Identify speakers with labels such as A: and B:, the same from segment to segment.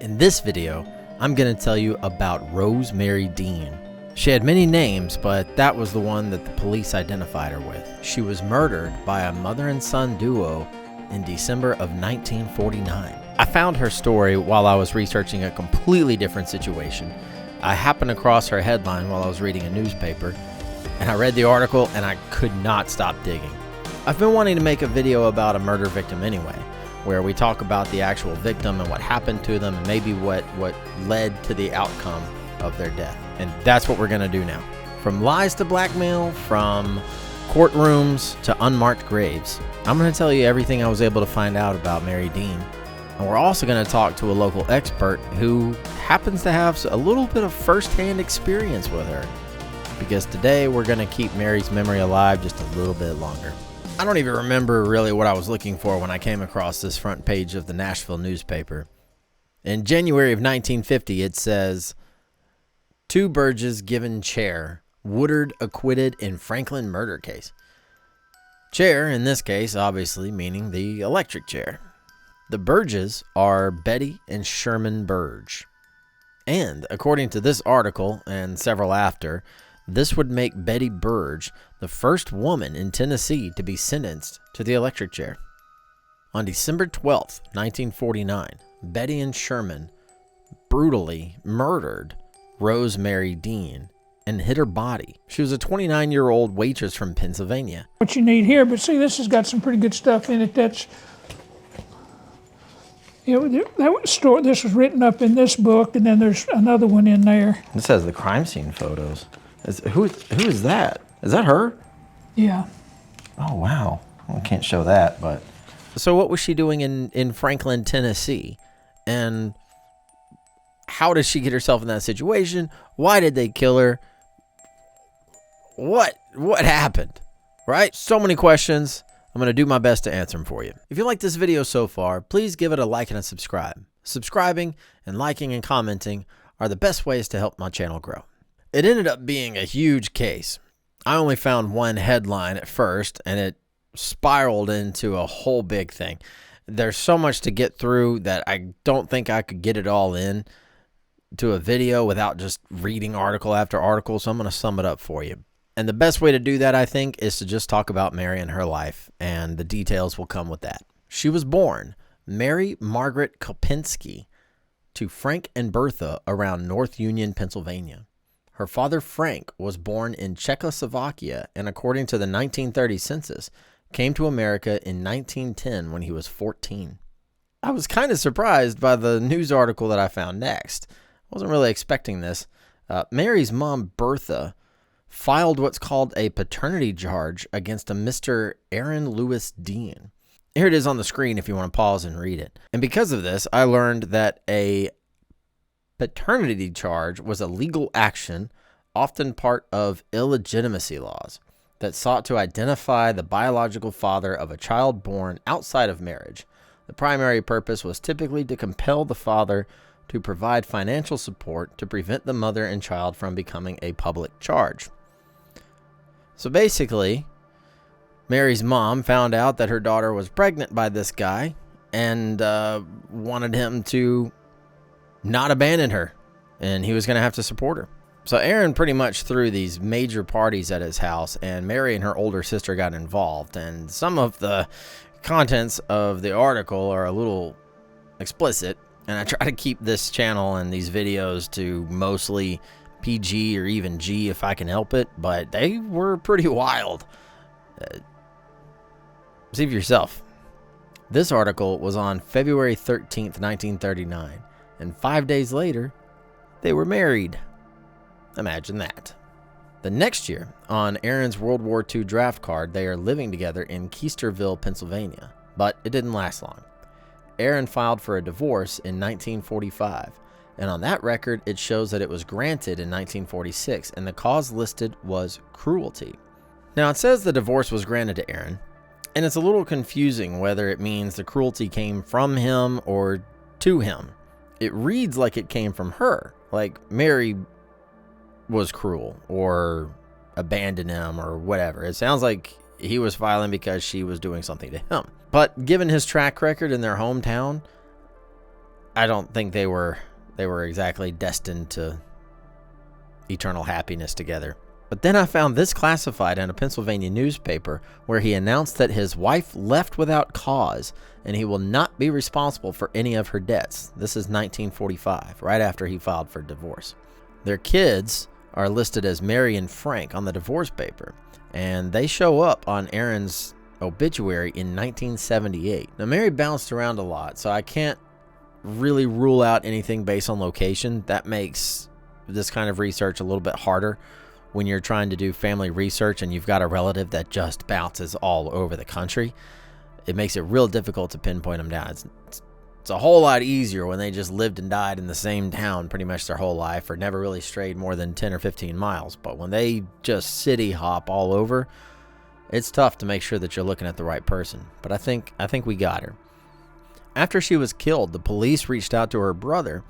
A: In this video, I'm going to tell you about Rosemary Dean. She had many names, but that was the one that the police identified her with. She was murdered by a mother and son duo in December of 1949. I found her story while I was researching a completely different situation. I happened across her headline while I was reading a newspaper, and I read the article and I could not stop digging. I've been wanting to make a video about a murder victim anyway, where we talk about the actual victim and what happened to them and maybe what led to the outcome of their death. And that's what we're going to do now. From lies to blackmail, from courtrooms to unmarked graves, I'm going to tell you everything I was able to find out about Mary Dean. And we're also going to talk to a local expert who happens to have a little bit of first-hand experience with her. Because today we're going to keep Mary's memory alive just a little bit longer. I don't even remember really what I was looking for when I came across this front page of the Nashville newspaper. In January of 1950, it says, "Two Burges given chair, Woodard acquitted in Franklin murder case." Chair, in this case, obviously meaning the electric chair. The Burges are Betty and Sherman Burge. And according to this article and several after, this would make Betty Burge the first woman in Tennessee to be sentenced to the electric chair. On December 12th, 1949, Betty and Sherman brutally murdered Rosemary Dean and hid her body. She was a 29-year-old waitress from Pennsylvania.
B: What you need here, but see, this has got some pretty good stuff in it. That's, this was written up in this book, and then there's another one in there.
A: This has the crime scene photos. Who is that? Is that her?
B: Yeah.
A: Oh, wow. Well, I can't show that, but... So what was she doing in Franklin, Tennessee? And how did she get herself in that situation? Why did they kill her? What happened? Right? So many questions. I'm going to do my best to answer them for you. If you like this video so far, please give it a like and a subscribe. Subscribing and liking and commenting are the best ways to help my channel grow. It ended up being a huge case. I only found one headline at first, and it spiraled into a whole big thing. There's so much to get through that I don't think I could get it all in to a video without just reading article after article, so I'm going to sum it up for you. And the best way to do that, I think, is to just talk about Mary and her life, and the details will come with that. She was born Mary Margaret Kopinski to Frank and Bertha around North Union, Pennsylvania. Her father, Frank, was born in Czechoslovakia and, according to the 1930 census, came to America in 1910 when he was 14. I was kind of surprised by the news article that I found next. I wasn't really expecting this. Mary's mom, Bertha, filed what's called a paternity charge against a Mr. Aaron Lewis Dean. Here it is on the screen if you want to pause and read it. And because of this, I learned that a paternity charge was a legal action, often part of illegitimacy laws, that sought to identify the biological father of a child born outside of marriage. The primary purpose was typically to compel the father to provide financial support to prevent the mother and child from becoming a public charge. So basically, Mary's mom found out that her daughter was pregnant by this guy and wanted him to not abandon her, and he was going to have to support her. So Aaron pretty much threw these major parties at his house, and Mary and her older sister got involved. And some of the contents of the article are a little explicit, and I try to keep this channel and these videos to mostly PG or even G if I can help it, but they were pretty wild. See for yourself. This article was on February 13th, 1939, and 5 days later, they were married. Imagine that. The next year, on Aaron's World War II draft card, they are living together in Keisterville, Pennsylvania, but it didn't last long. Aaron filed for a divorce in 1945, and on that record, it shows that it was granted in 1946, and the cause listed was cruelty. Now, it says the divorce was granted to Aaron, and it's a little confusing whether it means the cruelty came from him or to him. It reads like it came from her, like Mary was cruel or abandoned him or whatever. It sounds like he was filing because she was doing something to him. But given his track record in their hometown, I don't think they were exactly destined to eternal happiness together. But then I found this classified in a Pennsylvania newspaper where he announced that his wife left without cause and he will not be responsible for any of her debts. This is 1945, right after he filed for divorce. Their kids are listed as Mary and Frank on the divorce paper, and they show up on Aaron's obituary in 1978. Now, Mary bounced around a lot, so I can't really rule out anything based on location. That makes this kind of research a little bit harder when you're trying to do family research and you've got a relative that just bounces all over the country. It makes it real difficult to pinpoint them down. It's a whole lot easier when they just lived and died in the same town pretty much their whole life or never really strayed more than 10 or 15 miles. But when they just city hop all over, it's tough to make sure that you're looking at the right person. But I think we got her. After she was killed, the police reached out to her brother,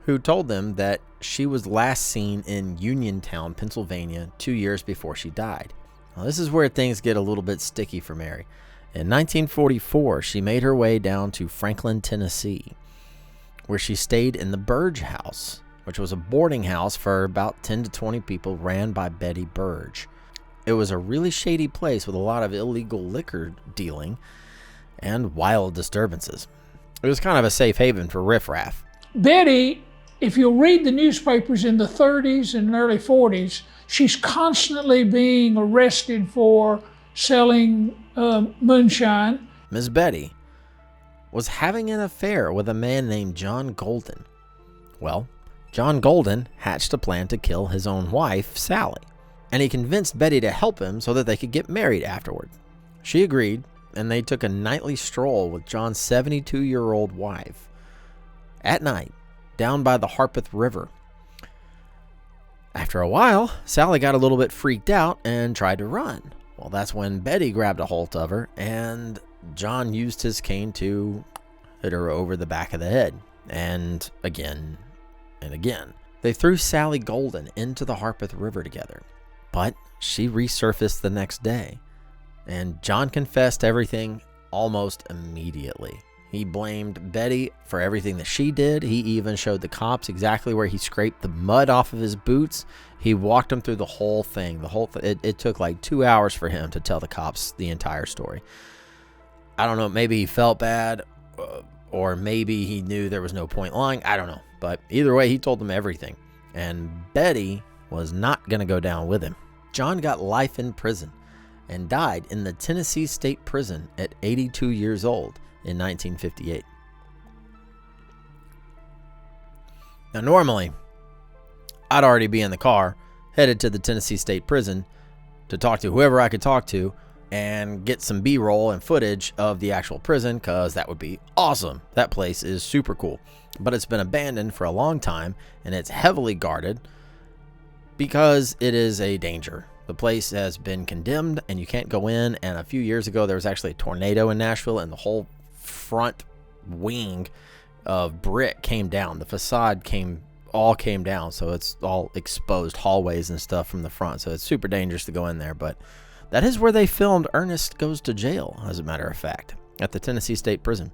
A: who told them that she was last seen in Uniontown, Pennsylvania, 2 years before she died. Now, this is where things get a little bit sticky for Mary. In 1944, she made her way down to Franklin, Tennessee, where she stayed in the Burge House, which was a boarding house for about 10 to 20 people ran by Betty Burge. It was a really shady place with a lot of illegal liquor dealing and wild disturbances. It was kind of a safe haven for riffraff.
B: Betty, if you'll read the newspapers in the 30s and early 40s, she's constantly being arrested for selling moonshine.
A: Miss Betty was having an affair with a man named John Golden. Well, John Golden hatched a plan to kill his own wife, Sally, and he convinced Betty to help him so that they could get married afterward. She agreed, and they took a nightly stroll with John's 72-year-old wife at night down by the Harpeth River. After a while, Sally got a little bit freaked out and tried to run. Well, that's when Betty grabbed a hold of her, and John used his cane to hit her over the back of the head, and again and again. They threw Sally Golden into the Harpeth River together, but she resurfaced the next day, and John confessed everything almost immediately. He blamed Betty for everything that she did. He even showed the cops exactly where he scraped the mud off of his boots. He walked them through the whole thing. It took like 2 hours for him to tell the cops the entire story. I don't know, maybe he felt bad, or maybe he knew there was no point lying. I don't know. But either way, he told them everything. And Betty was not going to go down with him. John got life in prison and died in the Tennessee State Prison at 82 years old in 1958. Now, normally, I'd already be in the car, headed to the Tennessee State Prison to talk to whoever I could talk to and get some B-roll and footage of the actual prison, because that would be awesome. That place is super cool. But it's been abandoned for a long time, and it's heavily guarded because it is a danger. The place has been condemned, and you can't go in. And a few years ago, there was actually a tornado in Nashville, and the whole front wing of brick came down. The facade came down, so it's all exposed hallways and stuff from the front. So it's super dangerous to go in there. But that is where they filmed Ernest Goes to Jail, as a matter of fact, at the Tennessee State Prison.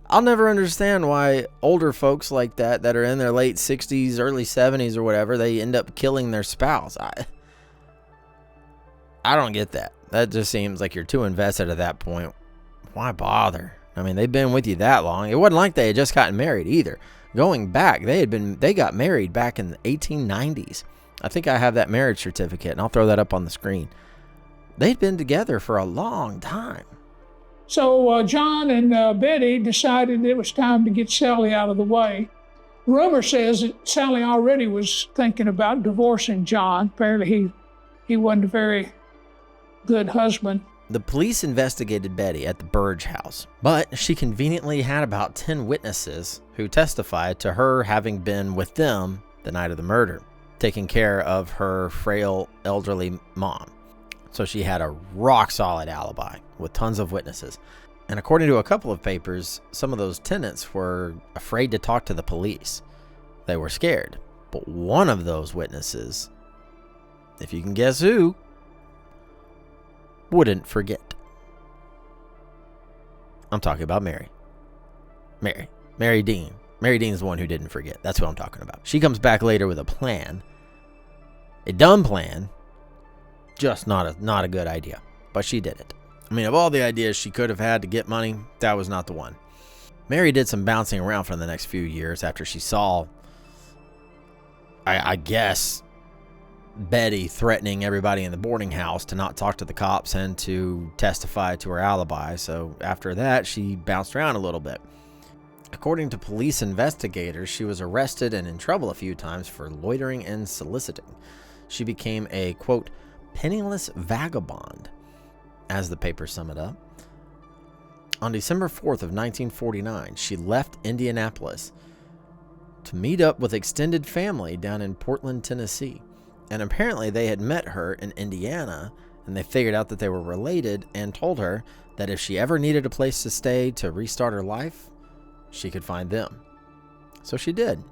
A: I'll never understand why older folks like that are in their late 60s, early 70s or whatever, they end up killing their spouse. I don't get that. That just seems like you're too invested at that point. Why bother? I mean, they've been with you that long. It wasn't like they had just gotten married either. Going back, they got married back in the 1890s. I think I have that marriage certificate, and I'll throw that up on the screen. They'd been together for a long time.
B: So John and Betty decided it was time to get Sally out of the way. Rumor says that Sally already was thinking about divorcing John. Apparently he wasn't a very good husband.
A: The police investigated Betty at the Burge House, but she conveniently had about 10 witnesses who testified to her having been with them the night of the murder, taking care of her frail elderly mom. So she had a rock-solid alibi with tons of witnesses. And according to a couple of papers, some of those tenants were afraid to talk to the police. They were scared. But one of those witnesses, if you can guess who, wouldn't forget. I'm talking about Mary. Mary Dean. Mary Dean's the one who didn't forget. That's what I'm talking about. She comes back later with a plan. A dumb plan. Just not a good idea. But she did it. I mean, of all the ideas she could have had to get money, that was not the one. Mary did some bouncing around for the next few years after she saw, I guess, Betty threatening everybody in the boarding house to not talk to the cops and to testify to her alibi. So after that, she bounced around a little bit. According to police investigators, she was arrested and in trouble a few times for loitering and soliciting. She became a, quote, penniless vagabond, as the papers sum it up. On December 4th of 1949, she left Indianapolis to meet up with extended family down in Portland, Tennessee. And apparently they had met her in Indiana, and they figured out that they were related and told her that if she ever needed a place to stay to restart her life, she could find them. So she did.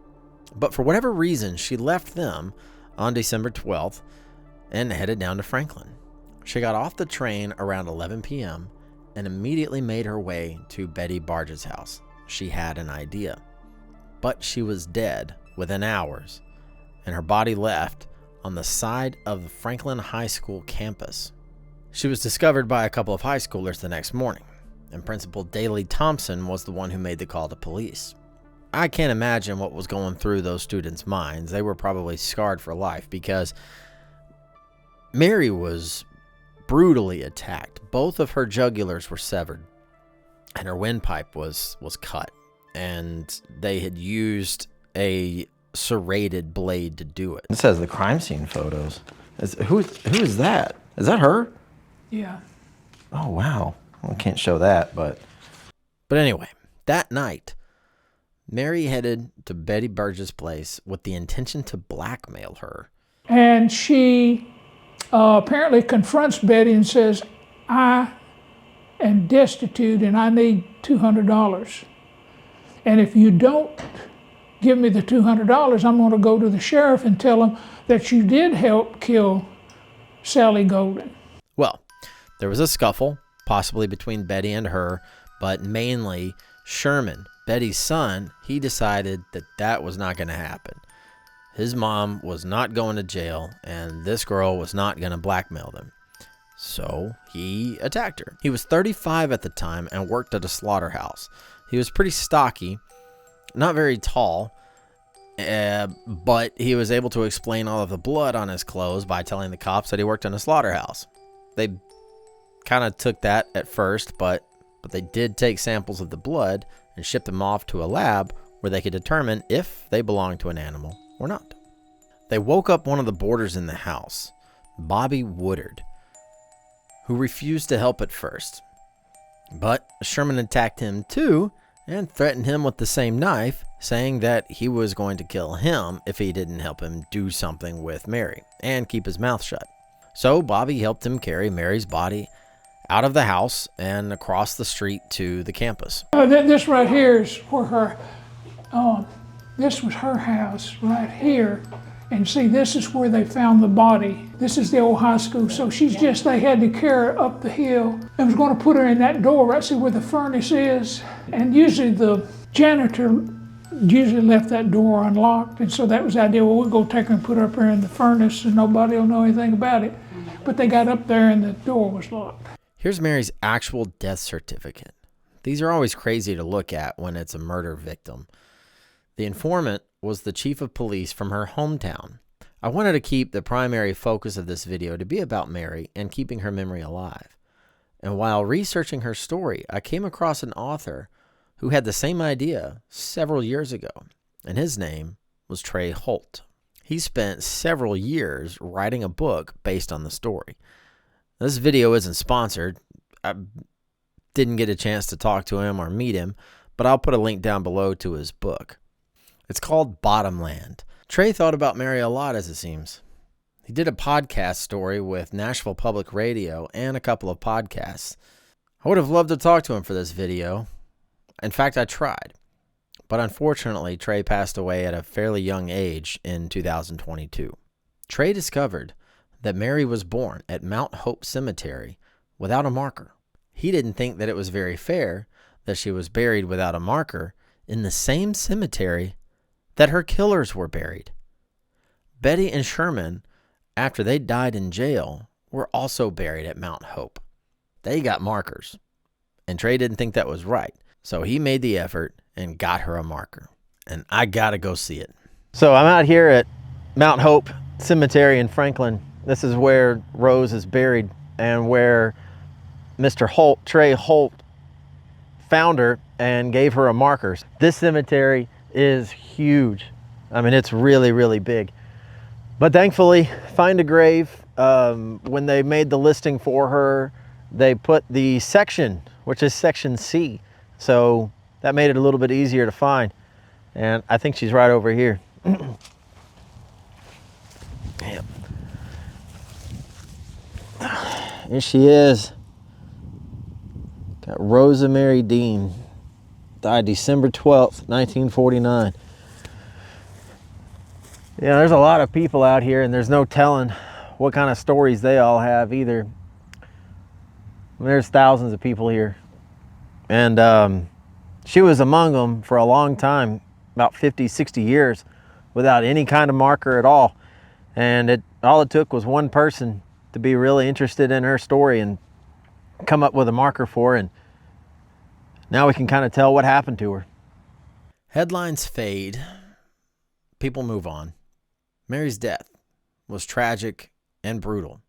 A: But for whatever reason, she left them on December 12th and headed down to Franklin. She got off the train around 11 p.m. and immediately made her way to Betty Barge's house. She had an idea. But she was dead within hours, and her body left on the side of the Franklin High School campus. She was discovered by a couple of high schoolers the next morning, and Principal Daley Thompson was the one who made the call to police. I can't imagine what was going through those students' minds. They were probably scarred for life because Mary was brutally attacked. Both of her jugulars were severed, and her windpipe was cut, and they had used a serrated blade to do it. It says the crime scene photos. Who is that? Is that her?
B: Yeah.
A: Oh, wow. Well, I can't show that, but anyway, that night, Mary headed to Betty Barge's place with the intention to blackmail her.
B: And she apparently confronts Betty and says, I am destitute and I need $200. And if you don't give me the $200, I'm going to go to the sheriff and tell him that you did help kill Sally Golden.
A: Well, there was a scuffle, possibly between Betty and her, but mainly Sherman, Betty's son, he decided that that was not going to happen. His mom was not going to jail, and this girl was not going to blackmail them. So he attacked her. He was 35 at the time and worked at a slaughterhouse. He was pretty stocky, not very tall, but he was able to explain all of the blood on his clothes by telling the cops that he worked in a slaughterhouse. They kind of took that at first, but they did take samples of the blood and ship them off to a lab where they could determine if they belonged to an animal or not. They woke up one of the boarders in the house, Bobby Woodard, who refused to help at first. But Sherman attacked him too and threatened him with the same knife, saying that he was going to kill him if he didn't help him do something with Mary and keep his mouth shut. So Bobby helped him carry Mary's body out of the house and across the street to the campus.
B: This right here is where her, this was her house right here. And see, this is where they found the body. This is the old high school. So they had to carry her up the hill and was going to put her in that door right see where the furnace is. And usually the janitor left that door unlocked. And so that was the idea, well, we'll go take her and put her up there in the furnace and nobody will know anything about it. But they got up there and the door was locked.
A: Here's Mary's actual death certificate. These are always crazy to look at when it's a murder victim. The informant was the chief of police from her hometown. I wanted to keep the primary focus of this video to be about Mary and keeping her memory alive. And while researching her story, I came across an author who had the same idea several years ago, and his name was Trey Holt. He spent several years writing a book based on the story. This video isn't sponsored. I didn't get a chance to talk to him or meet him, but I'll put a link down below to his book. It's called Bottomland. Trey thought about Mary a lot, as it seems. He did a podcast story with Nashville Public Radio and a couple of podcasts. I would have loved to talk to him for this video. In fact, I tried. But unfortunately, Trey passed away at a fairly young age in 2022. Trey discovered that Mary was born at Mount Hope Cemetery without a marker. He didn't think that it was very fair that she was buried without a marker in the same cemetery that her killers were buried. Betty and Sherman, after they died in jail, were also buried at Mount Hope. They got markers, and Trey didn't think that was right, so he made the effort and got her a marker, and I gotta go see it. So I'm out here at Mount Hope Cemetery in Franklin. This is where Rose is buried and where Mr. Holt, Trey Holt, found her and gave her a marker. This cemetery is huge. I mean, it's really, really big. But thankfully, Findagrave, when they made the listing for her, they put the section, which is section C. So that made it a little bit easier to find. And I think she's right over here. Damn. Here she is. Got Rosemary Dean. Died December 12th, 1949. Yeah, there's a lot of people out here, and there's no telling what kind of stories they all have either. I mean, there's thousands of people here. And she was among them for a long time, about 50, 60 years, without any kind of marker at all. And all it took was one person to be really interested in her story and come up with a marker for her, and now we can kind of tell what happened to her. Headlines fade. People move on. Mary's death was tragic and brutal.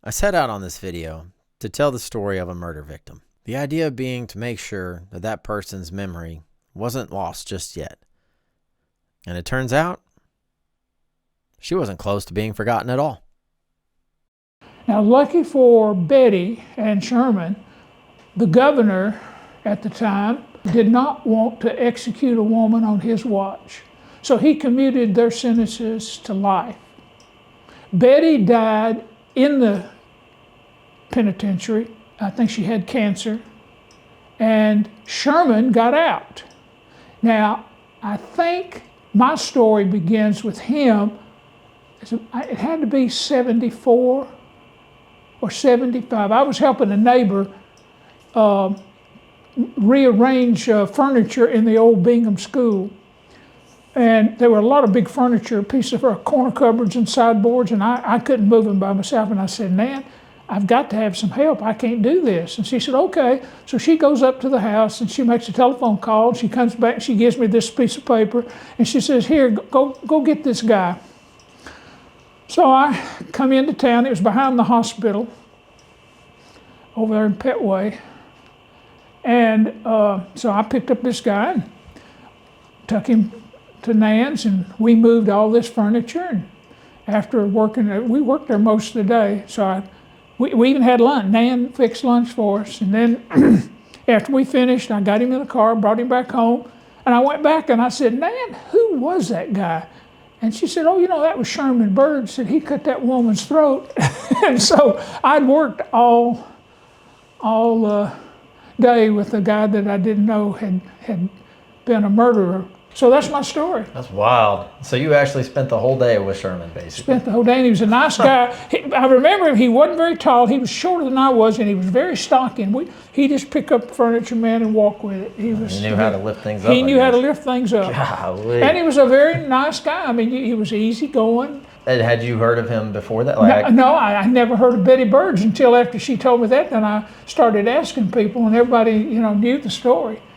A: I set out on this video to tell the story of a murder victim. The idea being to make sure that that person's memory wasn't lost just yet. And it turns out she wasn't close to being forgotten at all.
B: Now, lucky for Betty and Sherman, the governor at the time did not want to execute a woman on his watch. So he commuted their sentences to life. Betty died in the penitentiary. I think she had cancer. And Sherman got out. Now, I think my story begins with him. It had to be 74 or 75. I was helping a neighbor rearrange furniture in the old Bingham School. And there were a lot of big furniture, pieces of corner cupboards and sideboards, and I couldn't move them by myself. And I said, Nan, I've got to have some help. I can't do this. And she said, okay. So she goes up to the house and she makes a telephone call. She comes back and she gives me this piece of paper. And she says, here, go get this guy. So I come into town. It was behind the hospital over there in Petway. And so I picked up this guy and took him to Nan's, and we moved all this furniture. And after working, we worked there most of the day. So we even had lunch. Nan fixed lunch for us. And then after we finished, I got him in the car, brought him back home. And I went back and I said, Nan, who was that guy? And she said, oh, you know, that was Sherman Bird. Said he cut that woman's throat. And so I'd worked all day with a guy that I didn't know had been a murderer. So that's my story.
A: That's wild. So you actually spent the whole day with Sherman, basically.
B: Spent the whole day, and he was a nice guy. I remember him. He wasn't very tall. He was shorter than I was, and he was very stocky. And he just picked up the furniture, man, and walked with it. He
A: knew how to lift things up.
B: He knew how to lift things up.
A: Golly.
B: And he was a very nice guy. I mean, he was easygoing.
A: And had you heard of him before that?
B: No, I never heard of Betty Bird until after she told me that. Then I started asking people, and everybody, knew the story.